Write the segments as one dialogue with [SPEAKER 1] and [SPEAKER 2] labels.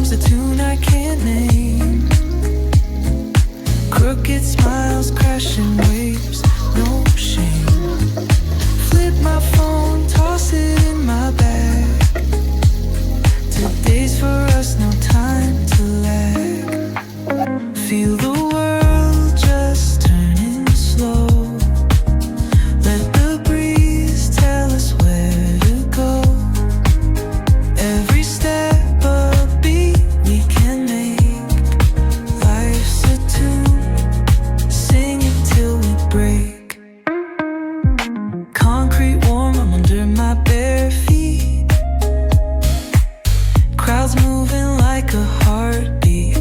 [SPEAKER 1] comes a tune I can't name. Crooked smiles, crashing waves, no shame. Flip my phone, toss it in my bag. Today's for us, no time to lag. Feel the world just turning slow. Let the breeze tell us where to go. Every step a beat we can make. Life's a tune, sing it till we break. Concrete warm, I'm under my bare feet. Crowds moving like a heartbeat.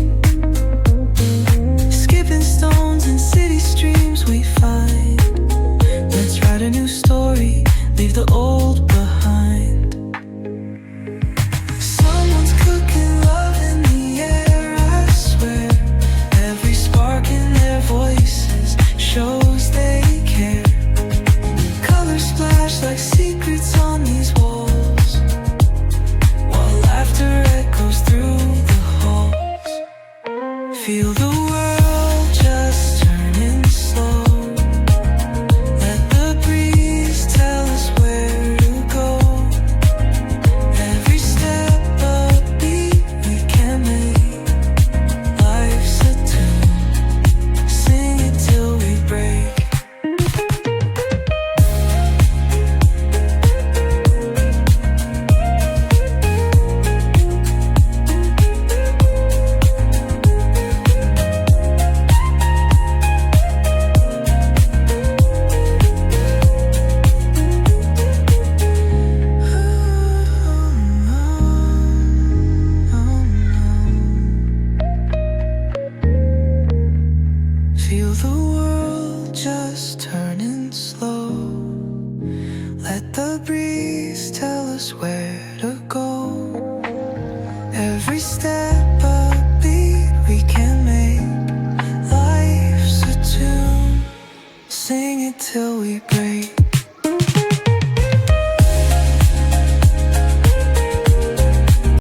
[SPEAKER 1] Skipping stones in city streams we find. Let's write a new story, leave the old behind. Someone's cooking love in the air, I swear. Every spark in their voices shows they care. Colors splash like secrets on these walls, while laughter echoes through the halls. Feel the world just turning slow. Let the breeze tell us where to go. Every step a beat we can make. Life's a tune, sing it till we break. Feel the world just turning slow. Let the breeze tell us where to go. Every step